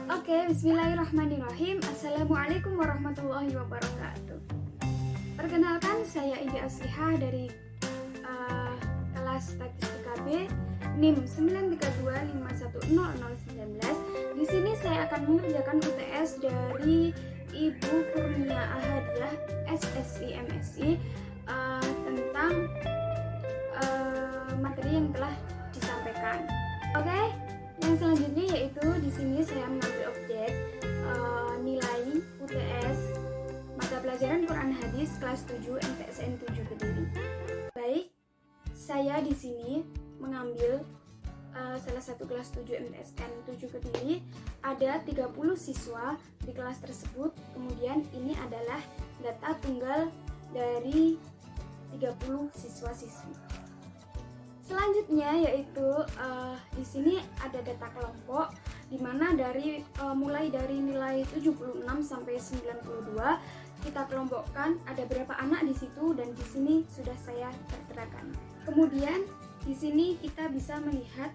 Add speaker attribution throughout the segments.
Speaker 1: Oke, bismillahirrahmanirrahim. Assalamualaikum warahmatullahi wabarakatuh. Perkenalkan, saya Ida Aslihah dari kelas Statistika B, NIM 932510019. Di sini saya akan mengerjakan UTS dari Ibu Kurnia Ahadiah, SSI MSI, tentang materi yang telah disampaikan. Oke, yang selanjutnya yaitu di sini saya mengambil objek nilai UTS mata pelajaran Quran Hadis kelas 7 MTSN 7 Kediri. Baik, saya di sini mengambil salah satu kelas 7 MTSN 7 Kediri. Ada 30 siswa di kelas tersebut. Kemudian ini adalah data tunggal dari 30 siswa-siswi. Selanjutnya yaitu di sini ada data kelompok, di mana mulai dari nilai 76 sampai 92 kita kelompokkan ada berapa anak di situ, dan di sini sudah saya terterakan. Kemudian di sini kita bisa melihat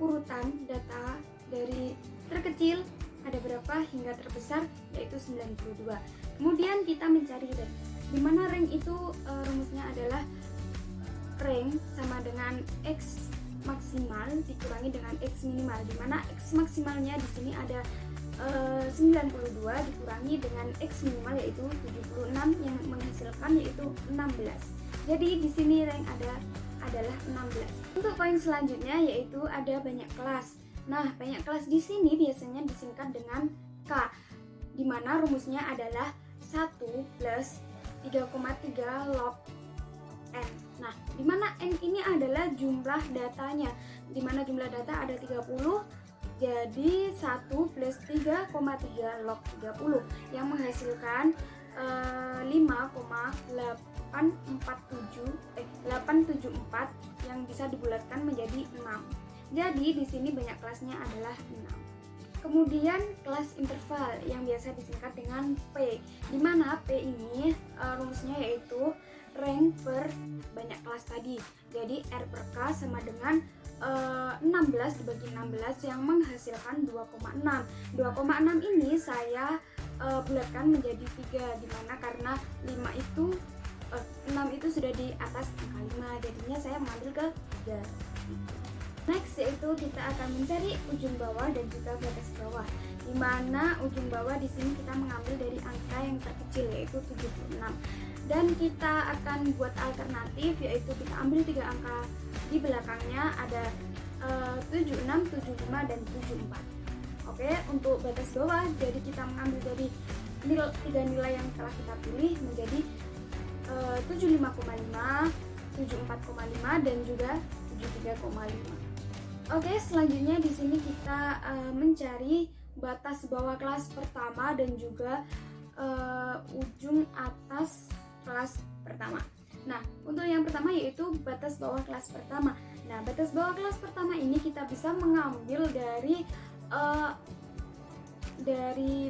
Speaker 1: urutan data dari terkecil ada berapa hingga terbesar yaitu 92. Kemudian kita mencari rank, di mana rank itu rumusnya adalah rank sama dengan X maksimal dikurangi dengan X minimal, di mana X maksimalnya di sini ada 92 dikurangi dengan X minimal yaitu 76 yang menghasilkan yaitu 16. Jadi di sini rank adalah 16. Untuk poin selanjutnya yaitu ada banyak kelas. Nah, banyak kelas di sini biasanya disingkat dengan K, di mana rumusnya adalah 1 plus 3,3 log N. Nah, di mana N ini adalah jumlah datanya, di mana jumlah data ada 30, jadi 1 plus 3,3 log 30 yang menghasilkan 874 yang bisa dibulatkan menjadi 6. Jadi di sini banyak kelasnya adalah 6. Kemudian kelas interval yang biasa disingkat dengan P, di mana P ini rumusnya yaitu rank per banyak kelas tadi. Jadi R per K sama dengan 16 dibagi 16 yang menghasilkan 2,6. 2,6 ini saya bulatkan menjadi 3, dimana karena 6 itu sudah di atas angka 5, jadinya saya mengambil ke 3. Next yaitu kita akan mencari ujung bawah dan juga batas bawah, di mana ujung bawah di sini kita mengambil dari angka yang terkecil yaitu 76. Dan kita akan buat alternatif, yaitu kita ambil 3 angka di belakangnya, ada 76, 75, dan 74. Oke, untuk batas bawah jadi kita mengambil dari 3 nilai yang telah kita pilih menjadi 75,5, 74,5, dan juga 73,5. Oke, selanjutnya di sini kita mencari batas bawah kelas pertama dan juga ujung atas kelas pertama. Nah, untuk yang pertama yaitu batas bawah kelas pertama. Nah, batas bawah kelas pertama ini kita bisa mengambil dari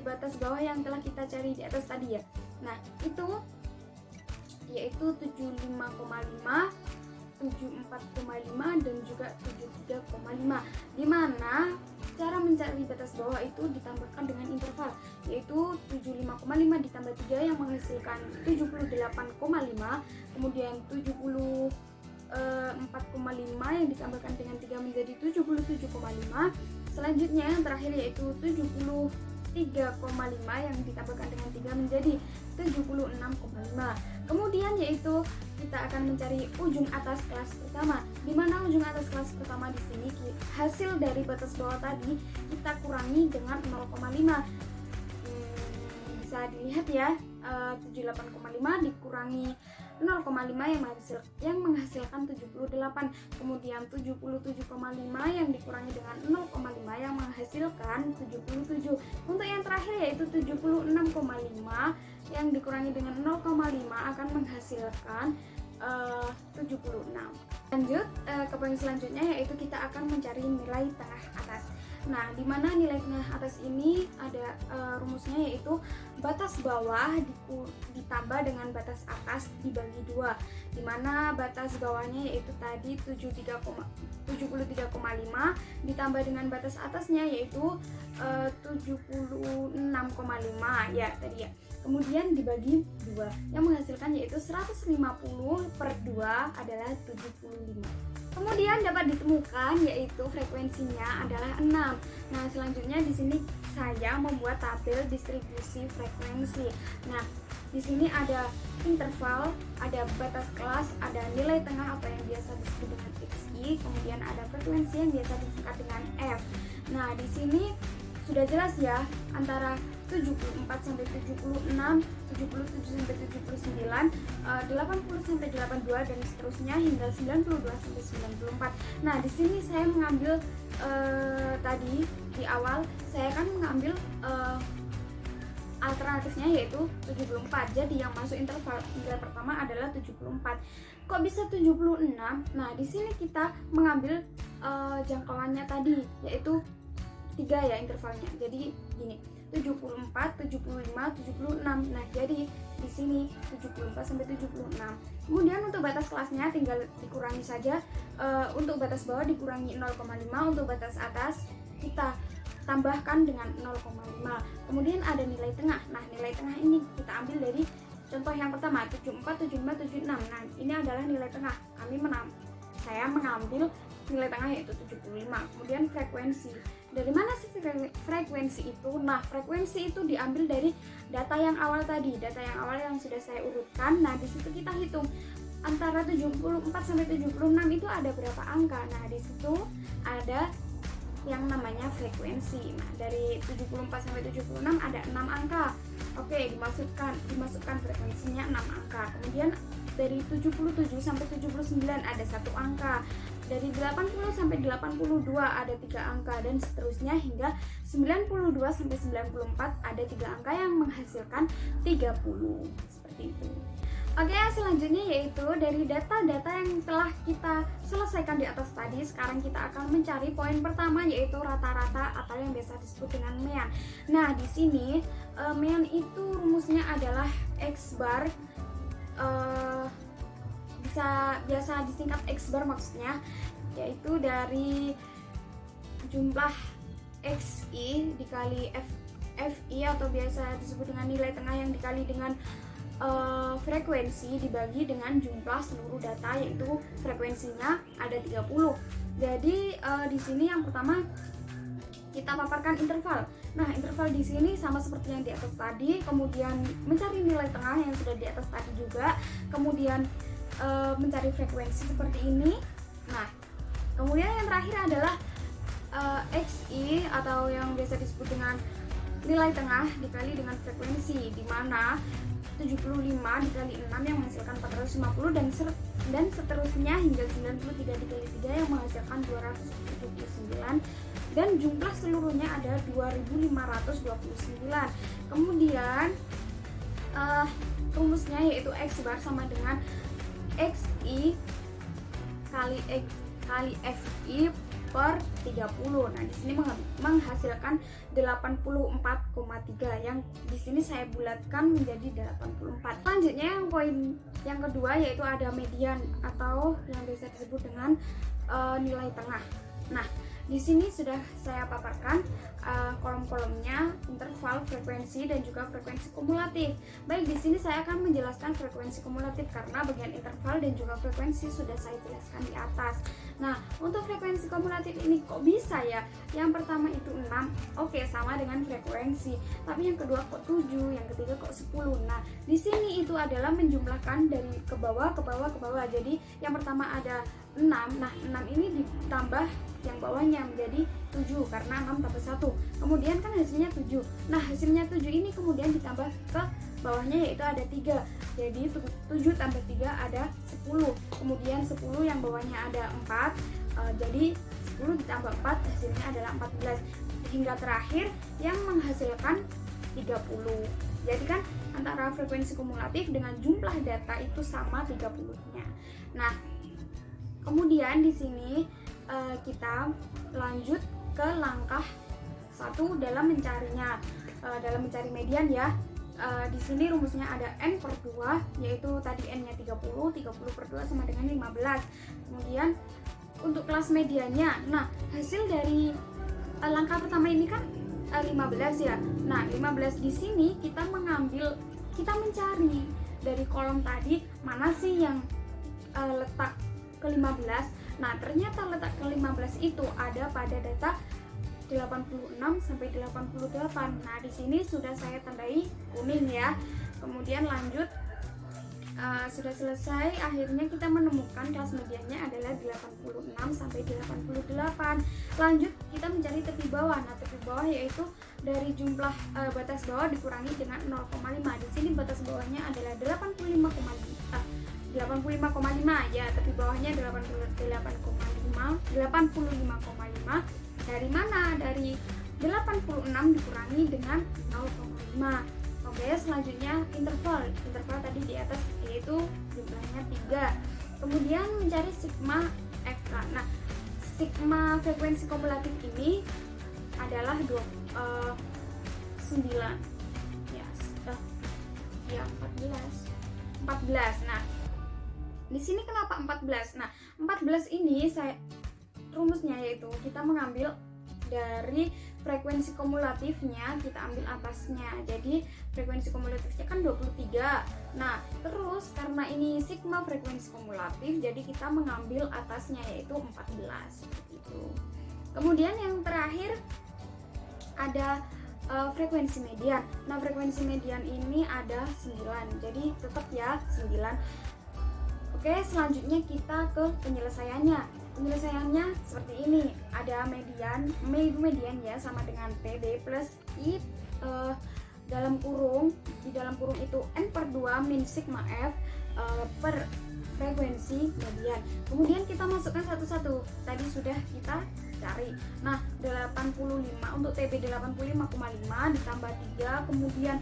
Speaker 1: batas bawah yang telah kita cari di atas tadi ya. Nah, itu yaitu 75,5, 74,5, dan juga 73,5, di mana cara mencari batas bawah itu ditambahkan dengan interval, yaitu 75,5 ditambah 3 yang menghasilkan 78,5, kemudian 74,5 yang ditambahkan dengan 3 menjadi 77,5. Selanjutnya yang terakhir yaitu 73,5 yang ditambahkan dengan 3 menjadi 76,5. Kemudian yaitu kita akan mencari ujung atas kelas pertama, di mana ujung atas kelas pertama di sini hasil dari batas bawah tadi kita kurangi dengan 0,5. Bisa dilihat ya, 78,5 dikurangi 0,5 yang menghasilkan 78, kemudian 77,5 yang dikurangi dengan 0,5 yang menghasilkan 77. Untuk yang terakhir yaitu 76,5 yang dikurangi dengan 0,5 akan menghasilkan 76. Lanjut ke poin selanjutnya yaitu kita akan mencari nilai tengah atas. Nah, di mana nilai tengah atas ini ada rumusnya, yaitu batas bawah ditambah dengan batas atas dibagi 2, di mana batas bawahnya yaitu tadi 73,5 ditambah dengan batas atasnya yaitu 76,5 ya tadi ya. Kemudian dibagi 2 yang menghasilkan yaitu 150/2 adalah 75. Kemudian dapat ditemukan yaitu frekuensinya adalah 6. Nah, selanjutnya di sini saya membuat tabel distribusi frekuensi. Nah, di sini ada interval, ada batas kelas, ada nilai tengah atau yang biasa disebut dengan XI, kemudian ada frekuensi yang biasa disingkat dengan F. Nah, di sini sudah jelas ya, antara 74 sampai 76, 77 sampai 79, 80 sampai 82 dan seterusnya hingga 92 sampai 94. Nah, di sini saya mengambil tadi di awal saya kan mengambil alternatifnya yaitu 74. Jadi yang masuk interval nilai pertama adalah 74. Kok bisa 76? Nah, di sini kita mengambil jangkauannya tadi yaitu 3 ya intervalnya. Jadi gini, 74, 75, 76. Nah, jadi di sini 74 sampai 76. Kemudian untuk batas kelasnya tinggal dikurangi saja. Untuk batas bawah dikurangi 0,5, untuk batas atas kita tambahkan dengan 0,5. Kemudian ada nilai tengah. Nah, nilai tengah ini kita ambil dari contoh yang pertama 74, 75, 76. Nah, ini adalah nilai tengah. Saya mengambil nilai tengah yaitu 75. Kemudian frekuensi. Dari mana sih frekuensi itu? Nah, frekuensi itu diambil dari data yang awal tadi, data yang awal yang sudah saya urutkan. Nah, di situ kita hitung antara 74 sampai 76 itu ada berapa angka. Nah, di situ ada yang namanya frekuensi. Nah, dari 74 sampai 76 ada 6 angka. Oke, dimasukkan frekuensinya 6 angka. Kemudian dari 77 sampai 79 ada 1 angka. Dari 80 sampai 82 ada 3 angka dan seterusnya hingga 92 sampai 94 ada 3 angka yang menghasilkan 30. Seperti itu. Oke, selanjutnya yaitu dari data-data yang telah kita selesaikan di atas tadi, sekarang kita akan mencari poin pertama yaitu rata-rata atau yang biasa disebut dengan mean. Nah, di sini mean itu rumusnya adalah X bar, biasa disingkat X bar maksudnya, yaitu dari jumlah XI dikali FI atau biasa disebut dengan nilai tengah yang dikali dengan frekuensi dibagi dengan jumlah seluruh data, yaitu frekuensinya ada 30. Jadi di sini yang pertama kita paparkan interval. Nah, interval di sini sama seperti yang di atas tadi, kemudian mencari nilai tengah yang sudah di atas tadi juga, kemudian mencari frekuensi seperti ini. Nah, kemudian yang terakhir adalah XI atau yang biasa disebut dengan nilai tengah dikali dengan frekuensi, di mana 75 dikali 6 yang menghasilkan 450 dan seterusnya hingga 93 dikali 3 yang menghasilkan 279 dan jumlah seluruhnya ada 2529. Kemudian rumusnya yaitu X bar sama dengan XI kali FI per 30. Nah, di sini menghasilkan 84,3 yang di sini saya bulatkan menjadi 84. Selanjutnya yang poin yang kedua yaitu ada median atau yang biasa disebut dengan nilai tengah. Nah, di sini sudah saya paparkan kolom-kolomnya, interval, frekuensi, dan juga frekuensi kumulatif. Baik, di sini saya akan menjelaskan frekuensi kumulatif karena bagian interval dan juga frekuensi sudah saya jelaskan di atas. Nah, untuk frekuensi kumulatif ini kok bisa ya? Yang pertama itu 6, oke, sama dengan frekuensi. Tapi yang kedua kok 7, yang ketiga kok 10. Nah, di sini itu adalah menjumlahkan dari ke bawah ke bawah ke bawah. Jadi yang pertama ada 6. Nah, 6 ini ditambah yang bawahnya menjadi 7 karena 6 tambah 1. Kemudian kan hasilnya 7. Nah, hasilnya 7 ini kemudian ditambah ke bawahnya yaitu ada 3. Jadi 7 tambah 3 ada 10. Kemudian 10 yang bawahnya ada 4. Jadi 10 ditambah 4 hasilnya adalah 14. Hingga terakhir yang menghasilkan 30. Jadi kan antara frekuensi kumulatif dengan jumlah data itu sama 30-nya. Nah, kemudian di sini kita lanjut ke langkah 1 dalam mencarinya, dalam mencari median ya. Di sini rumusnya ada n per 2, yaitu tadi n nya 30 per 2 sama dengan 15. Kemudian untuk kelas mediannya, nah hasil dari langkah pertama ini kan 15 ya. Nah 15 di sini kita mencari dari kolom tadi mana sih yang letak ke-15. Nah ternyata letak ke-15 itu ada pada data 86 sampai 88. Nah, di sini sudah saya tandai kuning ya. Kemudian lanjut, sudah selesai. Akhirnya kita menemukan kelas mediannya adalah 86 sampai 88. Lanjut kita mencari tepi bawah. Nah, tepi bawah yaitu dari jumlah batas bawah dikurangi dengan 0,5. Di sini batas bawahnya adalah 85,5 ya. Tepi bawahnya 85,5. Dari mana? Dari 86 dikurangi dengan 0,5. Oke, selanjutnya interval tadi di atas yaitu jumlahnya 3. Kemudian mencari sigma FK. Nah, sigma frekuensi kumulatif ini adalah 9 ya, 14. Nah, di sini kenapa 14? Nah, 14 ini rumusnya yaitu kita mengambil dari frekuensi kumulatifnya, kita ambil atasnya. Jadi frekuensi kumulatifnya kan 23. Nah terus karena ini sigma frekuensi kumulatif, jadi kita mengambil atasnya yaitu 14 seperti itu. Kemudian yang terakhir ada frekuensi median. Nah frekuensi median ini ada 9, jadi tetap ya 9. Oke, selanjutnya kita ke penyelesaiannya. Penyelesaiannya seperti ini, ada median ya sama dengan TB plus I dalam kurung, di dalam kurung itu n per 2 min sigma F per frekuensi median. Kemudian kita masukkan satu-satu, tadi sudah kita cari. Nah 85 untuk TB 85,5 ditambah 3, kemudian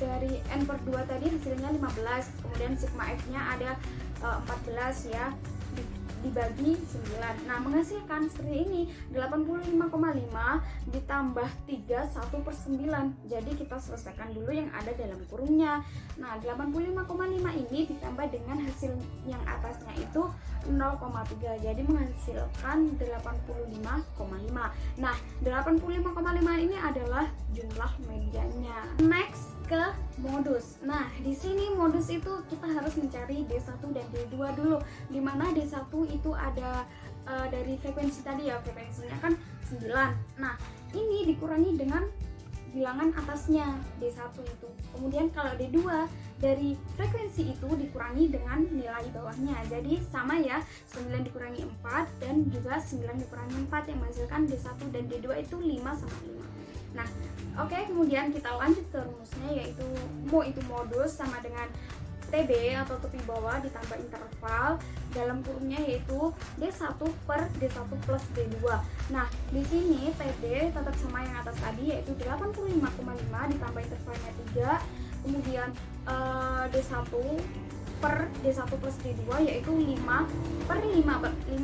Speaker 1: dari n per 2 tadi hasilnya 15, kemudian sigma F nya ada 14 ya, dibagi 9. Nah menghasilkan seperti ini, 85,5 ditambah 3 1/9. Jadi kita selesaikan dulu yang ada dalam kurungnya. Nah 85,5 ini ditambah dengan hasil yang atasnya itu 0,3, jadi menghasilkan 85,5. Nah 85,5 ini adalah jumlah mediannya. Next ke modus. Nah, di sini modus itu kita harus mencari D1 dan D2 dulu. Dimana D1 itu ada dari frekuensi tadi ya, frekuensinya kan 9. Nah, ini dikurangi dengan bilangan atasnya D1 itu. Kemudian kalau D2 dari frekuensi itu dikurangi dengan nilai bawahnya. Jadi sama ya, 9 dikurangi 4 dan juga 9 dikurangi 4 yang menghasilkan D1 dan D2 itu 5 sama 5. Nah, oke, kemudian kita lanjut ke rumusnya yaitu itu modus sama dengan TB atau tepi bawah ditambah interval dalam kurungnya yaitu D1 per D1 plus D2. Nah, di sini TB tetap sama yang atas tadi yaitu 85,5 ditambah intervalnya 3, kemudian D1 per D1 plus D2 yaitu 5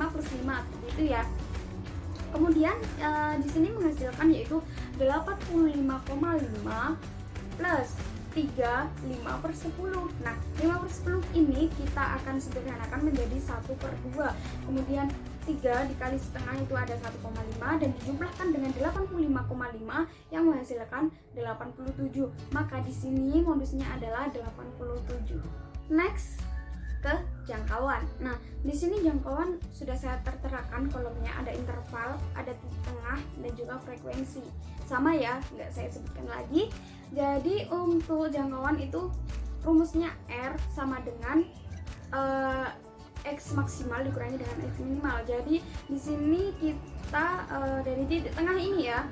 Speaker 1: plus 5 seperti itu ya. Kemudian di sini menghasilkan yaitu 85,5 plus 3, 5/10. Nah 5/10 ini kita akan sederhanakan menjadi 1/2. Kemudian 3 dikali setengah itu ada 1,5 dan dijumlahkan dengan 85,5 yang menghasilkan 87. Maka di sini modusnya adalah 87. Next ke jangkauan. Nah, di sini jangkauan sudah saya terterakan kolomnya, ada interval, ada titik tengah dan juga frekuensi. Sama ya, nggak saya sebutkan lagi. Jadi untuk jangkauan itu rumusnya R sama dengan X maksimal dikurangi dengan X minimal. Jadi di sini kita dari titik tengah ini ya.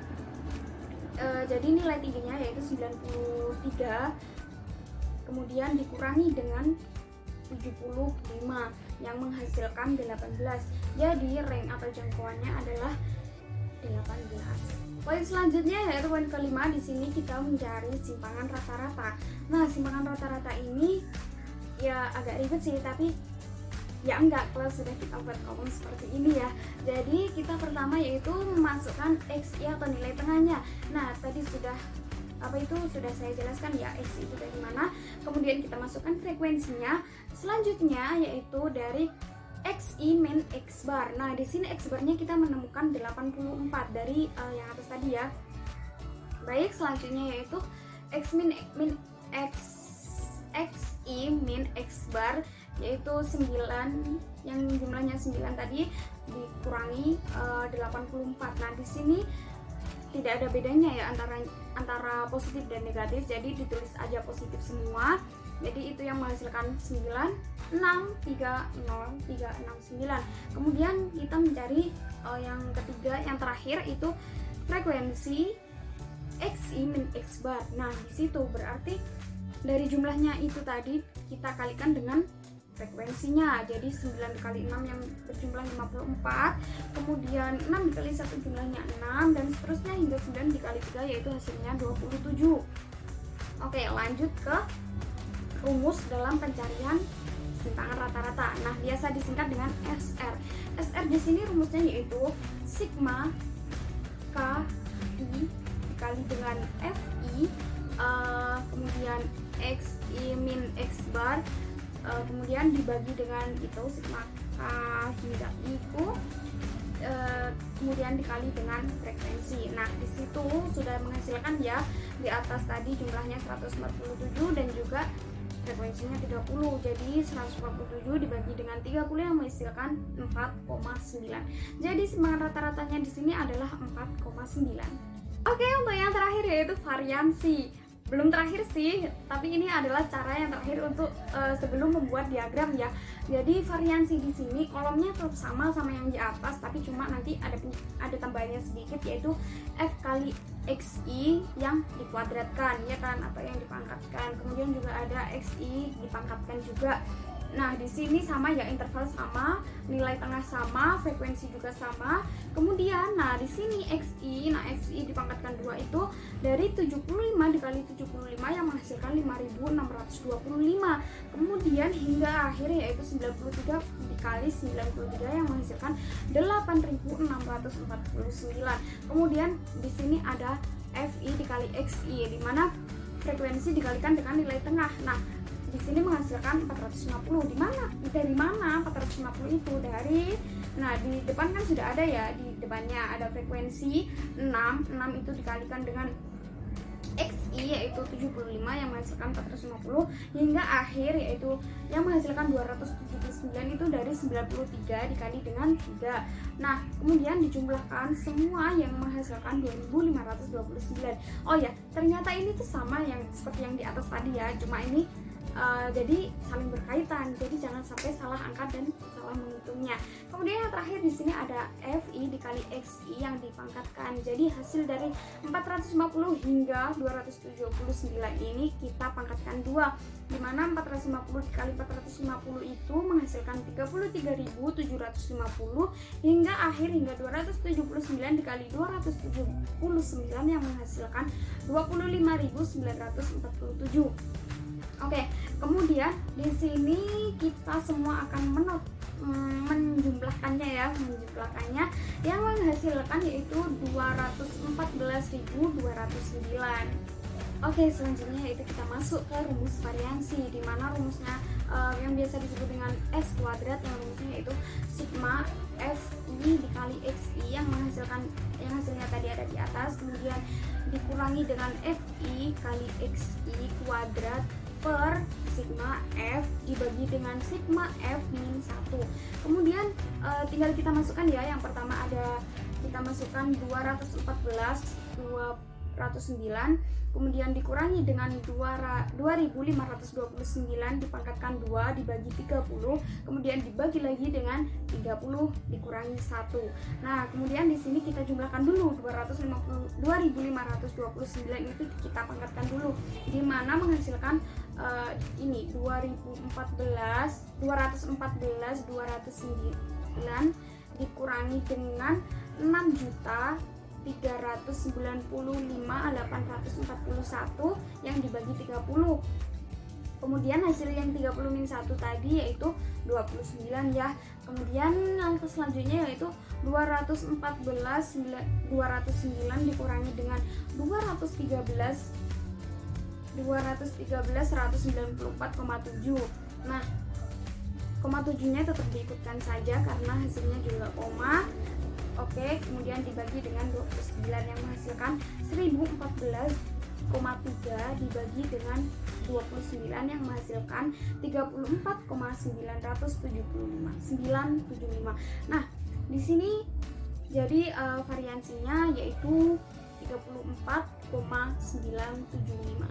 Speaker 1: Jadi nilai tingginya yaitu 93, kemudian dikurangi dengan 75 yang menghasilkan 18. Jadi range atau jangkauannya adalah 18. Poin selanjutnya yaitu poin kelima. Di sini kita mencari simpangan rata-rata. Nah, simpangan rata-rata ini ya agak ribet sih, tapi Ya enggak, kalau sudah kita buat kolom seperti ini ya. Jadi kita pertama yaitu memasukkan XI atau nilai tengahnya. Nah tadi sudah sudah saya jelaskan ya, XI itu dari mana. Kemudian kita masukkan frekuensinya. Selanjutnya yaitu dari XI min X bar. Nah di sini X barnya kita menemukan 84 dari yang atas tadi ya. Baik, selanjutnya yaitu XI min X bar, yaitu 9 yang jumlahnya 9 tadi dikurangi 84. Nah di sini tidak ada bedanya ya antara positif dan negatif, jadi ditulis aja positif semua. Jadi itu yang menghasilkan 9, 6, 3, 0, 3, 6, 9. Kemudian kita mencari yang ketiga, yang terakhir itu frekuensi XI min X bar. Nah di situ berarti dari jumlahnya itu tadi kita kalikan dengan frekuensinya. Jadi 9 dikali 6 yang berjumlah 54, kemudian 6 dikali 1 jumlahnya 6, dan seterusnya hingga 9 dikali 3 yaitu hasilnya 27. Oke, lanjut ke rumus dalam pencarian simpangan rata-rata. Nah biasa disingkat dengan SR. SR di sini rumusnya yaitu sigma KI dikali dengan FI, kemudian XI min X bar, kemudian dibagi dengan itu sigma K hingga I ku, kemudian dikali dengan frekuensi. Nah di situ sudah menghasilkan ya, di atas tadi jumlahnya 147 dan juga frekuensinya 30. Jadi 147 dibagi dengan 30 yang menghasilkan 4,9. Jadi simpangan rata-ratanya di sini adalah 4,9. Oke, untuk yang terakhir yaitu variansi. Belum terakhir sih, tapi ini adalah cara yang terakhir untuk sebelum membuat diagram ya. Jadi variansi di sini kolomnya tetap sama yang di atas, tapi cuma nanti ada tambahannya sedikit, yaitu F kali XI yang dikuadratkan ya kan, atau yang dipangkatkan. Kemudian juga ada XI dipangkatkan juga. Nah di sini sama ya, interval sama, nilai tengah sama, frekuensi juga sama. Kemudian nah di sini XI, nah XI dipangkatkan 2 itu dari 75 dikali 75 yang menghasilkan 5625. Kemudian hingga akhir yaitu 93 dikali 93 yang menghasilkan 8649. Kemudian di sini ada FI dikali XI, di mana frekuensi dikalikan dengan nilai tengah. Nah di sini menghasilkan 450. Dari mana 450 itu? Nah di depan kan sudah ada ya, di depannya ada frekuensi 6 itu dikalikan dengan XI yaitu 75 yang menghasilkan 450, hingga akhir yaitu yang menghasilkan 279 itu dari 93 dikali dengan 3. Nah kemudian dijumlahkan semua yang menghasilkan 2529. Oh ya, ternyata ini tuh sama yang seperti yang di atas tadi ya, cuma ini jadi saling berkaitan, jadi jangan sampai salah angka dan salah menghitungnya. Kemudian yang terakhir di sini ada FI dikali XI yang dipangkatkan. Jadi hasil dari 450 hingga 279 ini kita pangkatkan 2, dimana 450 dikali 450 itu menghasilkan 33.750, hingga akhir hingga 279 dikali 279 yang menghasilkan 25.947. Oke, kemudian di sini kita semua akan menjumlahkannya yang menghasilkan yaitu 214.209. Oke, selanjutnya yaitu kita masuk ke rumus variansi, di mana rumusnya yang biasa disebut dengan S kuadrat, yang rumusnya yaitu sigma FI dikali XI yang hasilnya tadi ada di atas, kemudian dikurangi dengan FI kali XI kuadrat per sigma F dibagi dengan sigma F min 1. Kemudian tinggal kita masukkan ya, yang pertama ada kita masukkan 209, kemudian dikurangi dengan 2529 dipangkatkan 2 dibagi 30, kemudian dibagi lagi dengan 30 dikurangi 1. Nah kemudian di sini kita jumlahkan dulu 2529 itu kita pangkatkan dulu, di mana menghasilkan ini 214 209 dikurangi dengan 6.395.841 yang dibagi 30. kemudian hasil yang 30-1 tadi yaitu 29 ya. Kemudian langkah selanjutnya yaitu 209 dikurangi dengan 194,7. Nah, koma 7-nya tetap diikutkan saja karena hasilnya juga koma. Oke, kemudian dibagi dengan 29 yang menghasilkan 1014,3 dibagi dengan 29 yang menghasilkan 34,975. Nah, di sini jadi variansinya yaitu 34,975.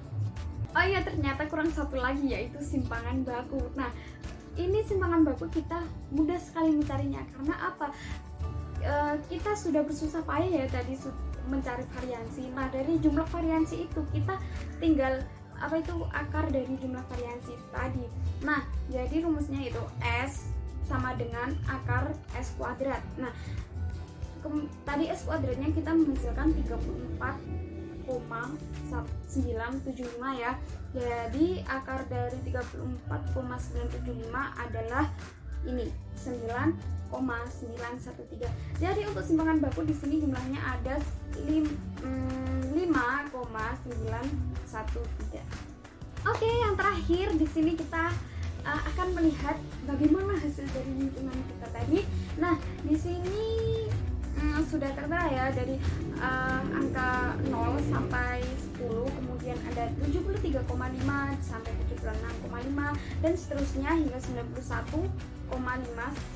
Speaker 1: Oh iya, ternyata kurang satu lagi yaitu simpangan baku. Nah, ini simpangan baku kita mudah sekali mencarinya karena apa? Kita sudah bersusah payah ya tadi mencari variansi. Nah, dari jumlah variansi itu kita tinggal akar dari jumlah variansi tadi. Nah, jadi rumusnya itu S sama dengan akar S kuadrat. Nah, tadi S kuadratnya kita menghasilkan 34,975 ya. Jadi akar dari 34,975 adalah ini 9,913. Jadi untuk simpangan baku di sini jumlahnya ada 5,913. Oke, yang terakhir di sini kita akan melihat bagaimana hasil dari hitungan kita tadi. Nah, di sini sudah tertera ya dari angka 0 sampai 10, kemudian ada 73,5 sampai 76,5 dan seterusnya hingga 91,5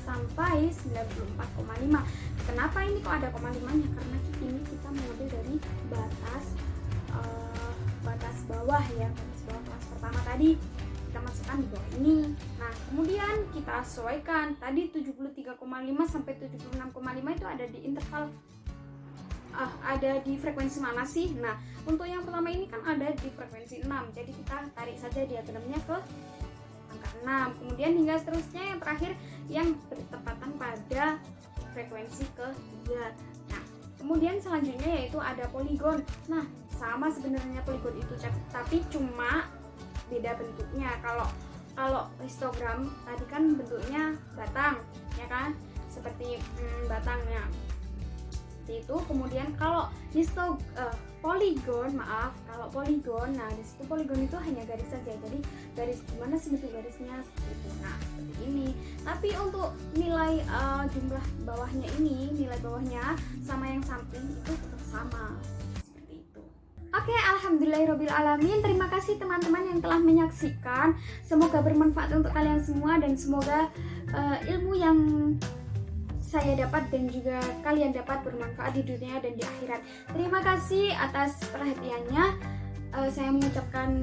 Speaker 1: sampai 94,5. Kenapa ini kok ada koma 5-nya? Karena ini kita mengambil dari batas bawah ya, batas bawah kelas pertama tadi kita masukkan di bawah ini. Nah, kemudian kita sesuaikan tadi 73,5 sampai 76,5 itu ada di interval ada di frekuensi mana sih? Nah, untuk yang pertama ini kan ada di frekuensi 6. Jadi kita tarik saja diagramnya ke angka 6. Kemudian hingga seterusnya yang terakhir yang bertepatan pada frekuensi ke-3. Nah, kemudian selanjutnya yaitu ada poligon. Nah, sama sebenarnya poligon itu, tapi cuma beda bentuknya. Kalau histogram tadi kan bentuknya batang, ya kan? Seperti batangnya. Seperti itu. Kemudian kalau poligon, nah di situ poligon itu hanya garis saja. Jadi garis gimana sih bentuk garisnya seperti itu. Nah, seperti ini. Tapi untuk nilai jumlah bawahnya ini, nilai bawahnya sama yang samping itu tetap sama. Oke, alhamdulillahirobbilalamin. Terima kasih teman-teman yang telah menyaksikan. Semoga bermanfaat untuk kalian semua dan semoga ilmu yang saya dapat dan juga kalian dapat bermanfaat di dunia dan di akhirat. Terima kasih atas perhatiannya. Saya mengucapkan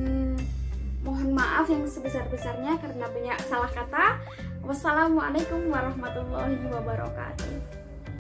Speaker 1: mohon maaf yang sebesar-besarnya karena banyak salah kata. Wassalamualaikum warahmatullahi wabarakatuh.